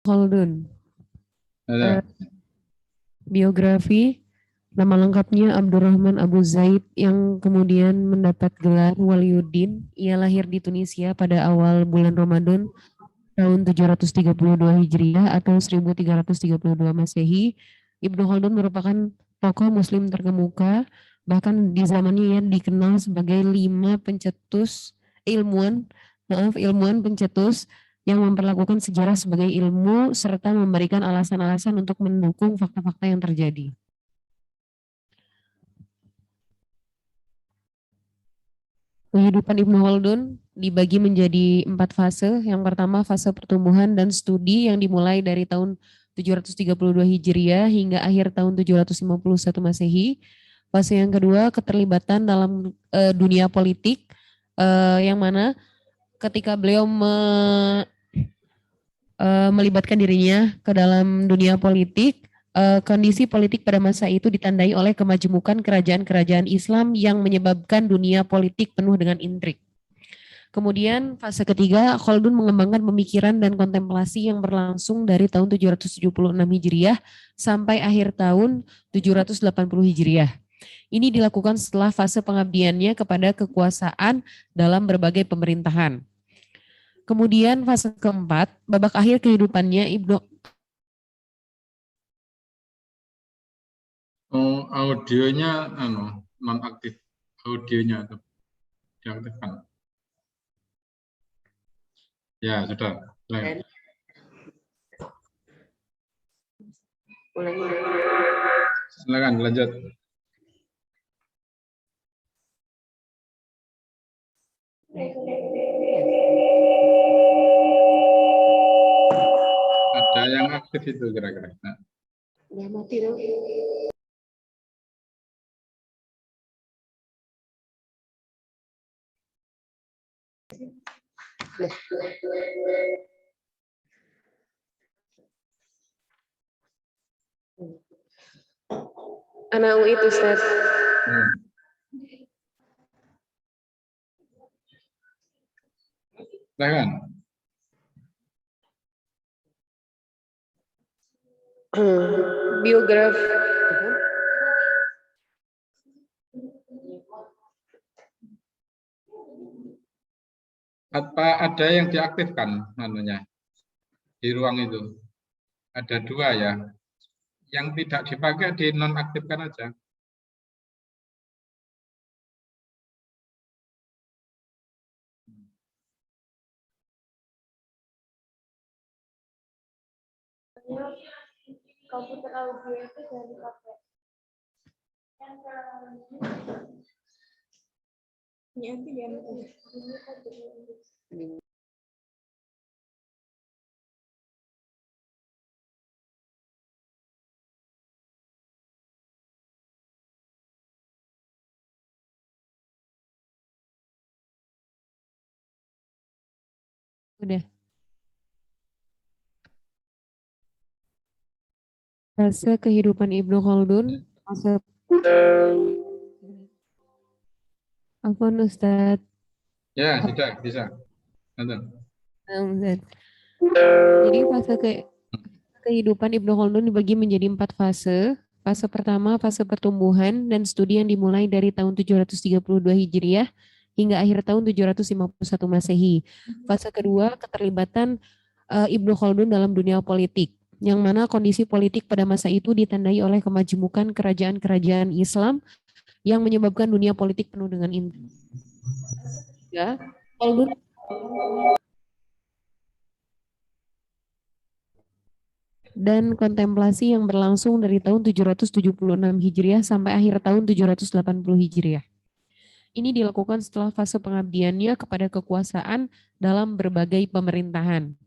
Khaldun. Ya. Biografi, nama lengkapnya Abdurrahman Abu Zaid yang kemudian mendapat gelar Waliuddin. Ia lahir di Tunisia pada awal bulan Ramadan tahun 732 Hijriah atau 1332 Masehi. Ibnu Khaldun merupakan tokoh muslim terkemuka, bahkan di zamannya ia dikenal sebagai ilmuwan pencetus yang memperlakukan sejarah sebagai ilmu serta memberikan alasan-alasan untuk mendukung fakta-fakta yang terjadi. Kehidupan Ibnu Khaldun dibagi menjadi 4 fase. Yang pertama fase pertumbuhan dan studi yang dimulai dari tahun 732 Hijriah hingga akhir tahun 751 Masehi. Fase yang kedua keterlibatan dalam dunia politik, yang mana ketika beliau melibatkan dirinya ke dalam dunia politik, kondisi politik pada masa itu ditandai oleh kemajemukan kerajaan-kerajaan Islam yang menyebabkan dunia politik penuh dengan intrik. Kemudian fase ketiga, Khaldun mengembangkan pemikiran dan kontemplasi yang berlangsung dari tahun 776 Hijriah sampai akhir tahun 780 Hijriah. Ini dilakukan setelah fase pengabdiannya kepada kekuasaan dalam berbagai pemerintahan. Kemudian fase keempat, babak akhir kehidupannya Ibnu Audionya non aktif. Audionya itu diaktifkan. Ya, sudah. Silakan lanjut. Ada yang aktif itu kira-kira. Nah. Udah mati dong. Anak itu Ustaz. Silakan. Biografi. Apa ada yang diaktifkan di ruang itu? Ada 2 ya. Yang tidak dipakai dinonaktifkan aja. Komputer audio itu jangan dipakai. Nanti dia udah. Fase kehidupan Ibnu Khaldun, fase Afwan Ustadz. Ya, sudah bisa. Jadi fase kehidupan Ibnu Khaldun dibagi menjadi 4 fase. Fase pertama, fase pertumbuhan dan studi yang dimulai dari tahun 732 Hijriah hingga akhir tahun 751 Masehi. Fase kedua, keterlibatan Ibnu Khaldun dalam dunia politik, yang mana kondisi politik pada masa itu ditandai oleh kemajemukan kerajaan-kerajaan Islam yang menyebabkan dunia politik penuh dengan intrik. Ya, Khaldun dan kontemplasi yang berlangsung dari tahun 776 Hijriah sampai akhir tahun 780 Hijriah. Ini dilakukan setelah fase pengabdiannya kepada kekuasaan dalam berbagai pemerintahan.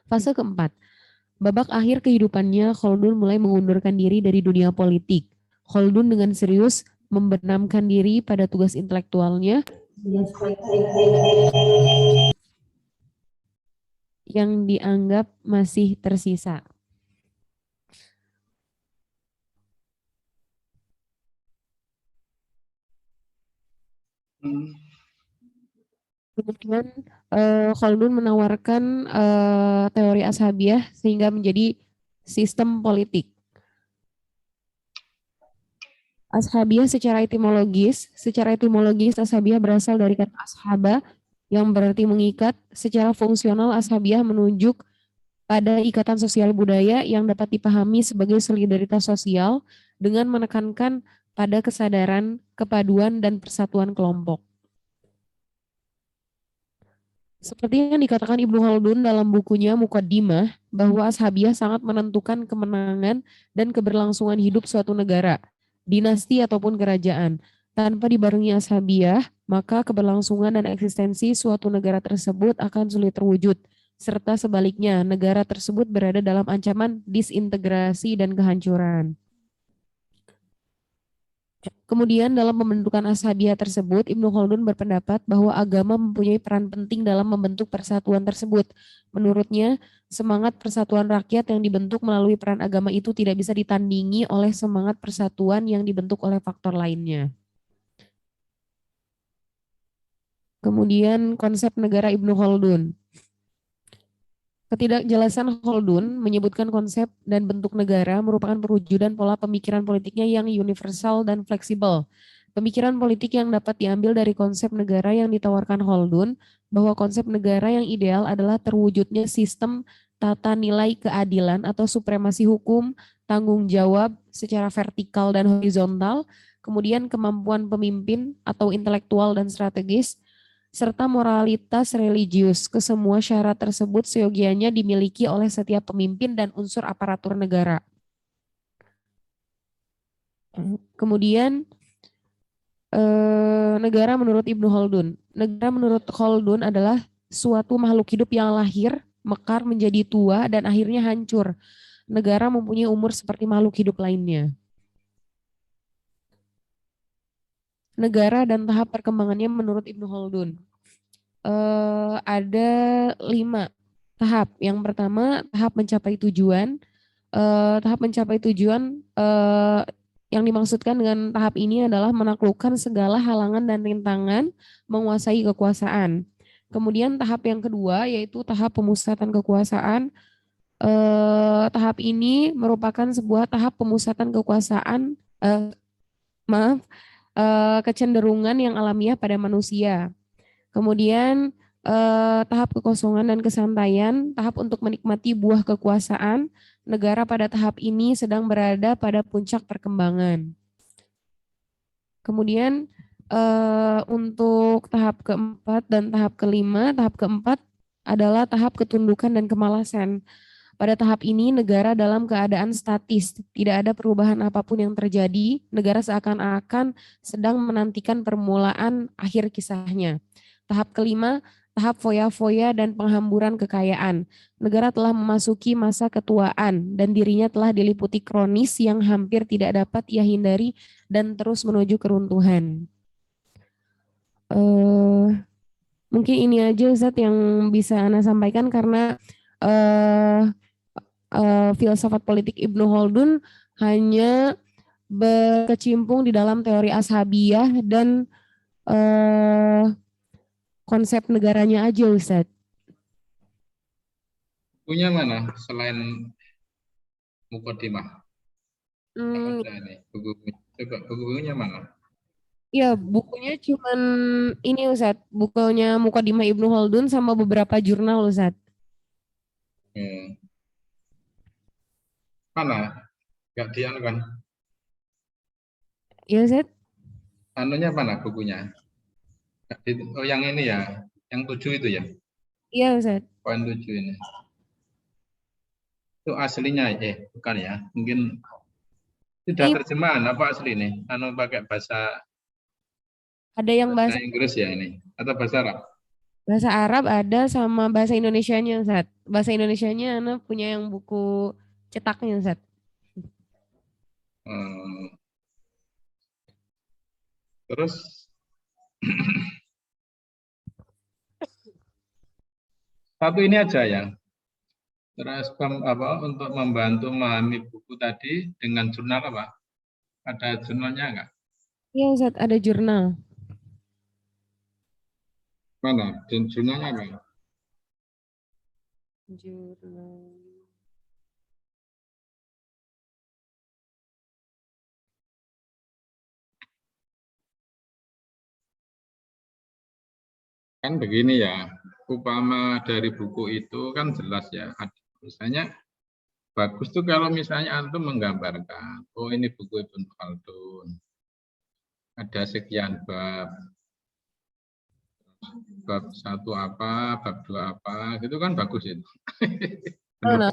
Fase keempat, babak akhir kehidupannya, Khaldun mulai mengundurkan diri dari dunia politik. Khaldun dengan serius membenamkan diri pada tugas intelektualnya yang dianggap masih tersisa. Kemudian Khaldun menawarkan teori Ashabiyah sehingga menjadi sistem politik. Secara etimologis Ashabiyah berasal dari kata ashaba yang berarti mengikat. Secara fungsional Ashabiyah menunjuk pada ikatan sosial budaya yang dapat dipahami sebagai solidaritas sosial dengan menekankan pada kesadaran, kepaduan, dan persatuan kelompok. Seperti yang dikatakan Ibnu Khaldun dalam bukunya Muqaddimah, bahwa Ashabiyah sangat menentukan kemenangan dan keberlangsungan hidup suatu negara, dinasti ataupun kerajaan. Tanpa dibarengi Ashabiyah, maka keberlangsungan dan eksistensi suatu negara tersebut akan sulit terwujud, serta sebaliknya negara tersebut berada dalam ancaman disintegrasi dan kehancuran. Kemudian dalam pembentukan Ashabiyah tersebut, Ibnu Khaldun berpendapat bahwa agama mempunyai peran penting dalam membentuk persatuan tersebut. Menurutnya, semangat persatuan rakyat yang dibentuk melalui peran agama itu tidak bisa ditandingi oleh semangat persatuan yang dibentuk oleh faktor lainnya. Kemudian konsep negara Ibnu Khaldun. Ketidakjelasan Khaldun menyebutkan konsep dan bentuk negara merupakan perwujudan pola pemikiran politiknya yang universal dan fleksibel. Pemikiran politik yang dapat diambil dari konsep negara yang ditawarkan Khaldun, bahwa konsep negara yang ideal adalah terwujudnya sistem tata nilai keadilan atau supremasi hukum, tanggung jawab secara vertikal dan horizontal, kemudian kemampuan pemimpin atau intelektual dan strategis, serta moralitas religius. Kesemua syarat tersebut seyogianya dimiliki oleh setiap pemimpin dan unsur aparatur negara. Kemudian negara menurut Ibnu Khaldun. Negara menurut Khaldun adalah suatu makhluk hidup yang lahir, mekar menjadi tua, dan akhirnya hancur. Negara mempunyai umur seperti makhluk hidup lainnya. Negara dan tahap perkembangannya menurut Ibnu Khaldun. Ada 5 tahap. Yang pertama, tahap mencapai tujuan. Tahap mencapai tujuan yang dimaksudkan dengan tahap ini adalah menaklukkan segala halangan dan rintangan menguasai kekuasaan. Kemudian tahap yang kedua yaitu tahap pemusatan kekuasaan. Tahap ini merupakan sebuah tahap pemusatan kekuasaan, kecenderungan yang alamiah pada manusia. Kemudian tahap kekosongan dan kesantaian, tahap untuk menikmati buah kekuasaan. Negara pada tahap ini sedang berada pada puncak perkembangan. Kemudian untuk tahap keempat dan tahap kelima, tahap keempat adalah tahap ketundukan dan kemalasan. Pada tahap ini negara dalam keadaan statis, tidak ada perubahan apapun yang terjadi, negara seakan-akan sedang menantikan permulaan akhir kisahnya. Tahap kelima, tahap foya-foya dan penghamburan kekayaan. Negara telah memasuki masa ketuaan dan dirinya telah diliputi kronis yang hampir tidak dapat ia hindari dan terus menuju keruntuhan. Mungkin ini aja Ustadz yang bisa Ana sampaikan karena filsafat politik Ibnu Khaldun hanya berkecimpung di dalam teori Ashabiyah dan konsep negaranya aja Ustadz. Punya mana selain Muqaddimah? Ada nih buku. Coba bukunya mana? Ya bukunya cuman ini Ustadz, bukunya Muqaddimah Ibnu Khaldun sama beberapa jurnal Ustadz. Mana? Gak dianu kan? Iya Ustadz? Anunya mana bukunya? Oh yang ini ya, yang 7 itu ya, Iya Ustadz. poin 7 ini. Itu aslinya, bukan ya? Mungkin sudah Ini terjemahan apa asli nih? Anu pakai bahasa ada yang bahasa Inggris ya ini atau bahasa Arab? bahasa Arab ada sama bahasa Indonesianya Ustadz. Bahasa Indonesianya Ana punya yang buku cetaknya Ustadz. Terus satu ini aja ya. Terus untuk membantu memahami buku tadi dengan jurnal apa? Ada jurnalnya enggak? Iya Ustadz, ada jurnal. Mana? Jurnalnya apa? Jurnal. Kan begini ya, upama dari buku itu kan jelas ya. Misalnya bagus tuh kalau misalnya antum menggambarkan, oh ini buku Ibnu Khaldun, ada sekian bab, bab satu apa, bab dua apa, gitu kan bagus itu. Nah,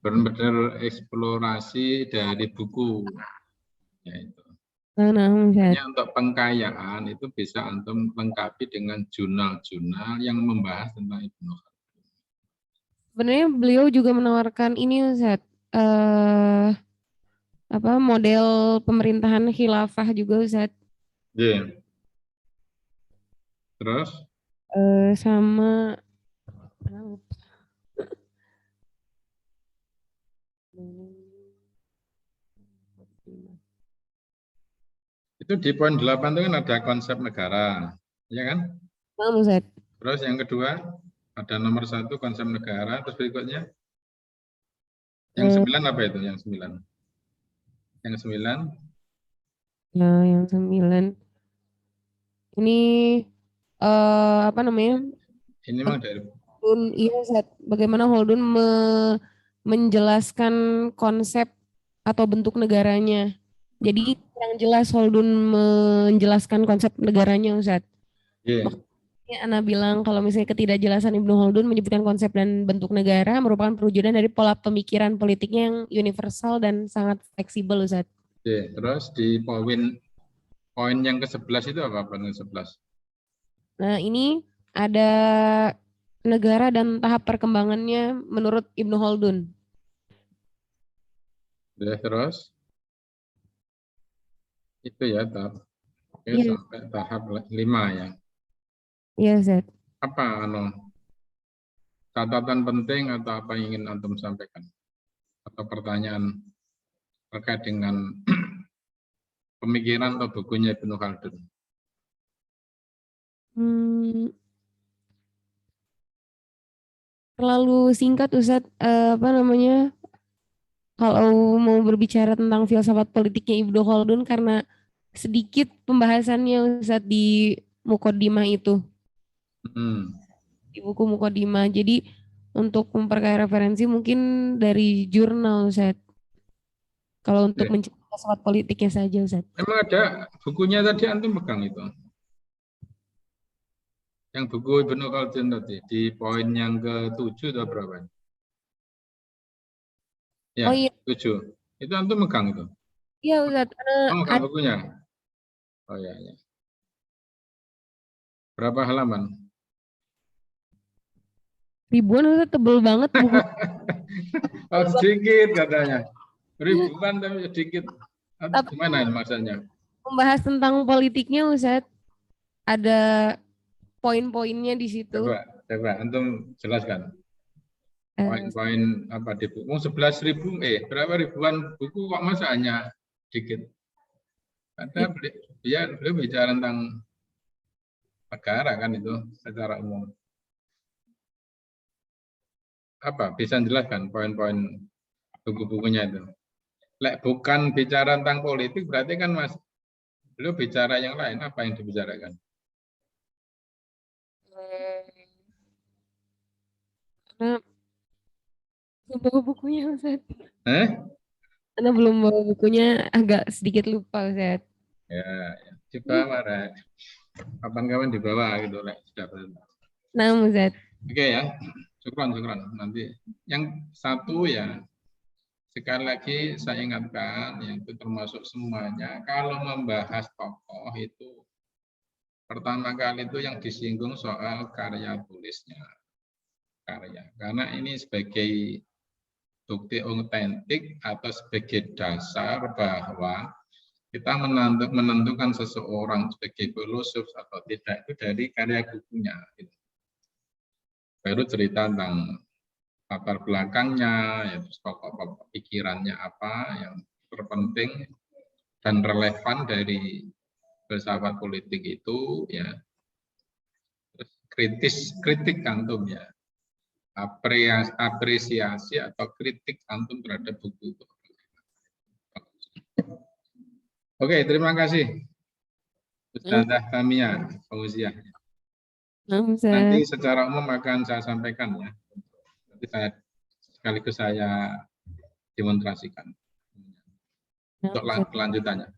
Benar-benar eksplorasi dari buku. Ya, itu. Ustaz. Hanya untuk pengkayaan itu bisa antum lengkapi dengan jurnal-jurnal yang membahas tentang Ibnu Khaldun. Sebenarnya beliau juga menawarkan ini Ustaz, apa model pemerintahan khilafah juga Ustaz. Yeah. Terus Sama itu di poin 8 itu kan ada konsep negara, ya kan? Ustaz. Terus yang kedua ada nomor 1 konsep negara, terus berikutnya yang Eh, 9 apa itu? Yang 9? Yang 9 ya, yang 9 ini apa namanya? ini memang dari Iya, Ustaz. Bagaimana Holdun menjelaskan konsep atau bentuk negaranya. Jadi yang jelas Holdun menjelaskan konsep negaranya, Ustaz. yeah. Makanya Ana bilang kalau misalnya ketidakjelasan Ibnu Holdun menyebutkan konsep dan bentuk negara merupakan perwujudan dari pola pemikiran politiknya yang universal dan sangat fleksibel, Ustaz. Yeah. Terus di poin yang ke-11 itu apa? Poin ke-11. Nah, ini ada negara dan tahap perkembangannya menurut Ibnu Holdun. Ya, terus itu ya tahap, oke, Iya, sampai tahap 5 ya. iya, Ustaz. Apa catatan penting atau apa yang ingin antum sampaikan atau pertanyaan terkait dengan pemikiran atau bukunya Ibnu Khaldun? Hmm, terlalu singkat Ustadz, apa namanya, kalau mau berbicara tentang filsafat politiknya Ibnu Khaldun karena sedikit pembahasannya Ustadz di Mukodimah itu, Hmm. di buku Mukodimah. Jadi untuk memperkaya referensi mungkin dari jurnal Ustadz, kalau untuk Ya. mencari filsafat politiknya saja Ustadz. Emang ada bukunya tadi antum pegang itu? Yang buku Ibnu Khaldun tadi di poin yang ke-7 atau berapa? Ya, Oh iya, 7. Itu antum megang itu. iya Ustadz, Oh, megang ada bukunya. Oh ya, ya. Berapa halaman? ribuan Ustadz, tebel banget buku. Oh, sedikit katanya. Ribuan tapi sedikit. Tapi Gimana ini maksudnya? membahas tentang politiknya Ustadz, ada poin-poinnya di situ. Coba antum jelaskan. Eh, Poin-poin apa di buku? 11.000, berapa ribuan buku kok masa hanya sedikit? Karena beliau bicara tentang negara kan itu secara umum. Apa? Bisa jelaskan poin-poin buku-bukunya itu? Lek bukan bicara tentang politik, berarti kan Mas, beliau bicara yang lain. Apa yang dibicarakan? Karena belum bawa bukunya Ustaz. Eh? Karena belum bawa bukunya agak sedikit lupa Ustaz. Ya, ya. Dibawa, Rek. Kapan-kapan dibawa gitu, Rek. Sudah benar. Nah Ustaz. Oke ya, syukran, syukran. Nanti yang satu ya, sekali lagi saya ingatkan, yaitu termasuk semuanya, kalau membahas tokoh itu, pertama kali itu yang disinggung soal karya tulisnya. Karena ini sebagai bukti otentik atau sebagai dasar bahwa kita menentukan seseorang sebagai filosof atau tidak itu dari karya bukunya. Baru cerita tentang latar belakangnya, yaitu pokok-pokok pikirannya apa yang terpenting dan relevan dari filsafat politik itu, ya. kritik antum ya, apresiasi atau kritik antum terhadap buku itu. Oke, terima kasih Ustazah Tamia Fauziah. Nanti secara umum akan saya sampaikan ya. Nanti sekaligus saya demonstrasikan untuk kelanjutannya.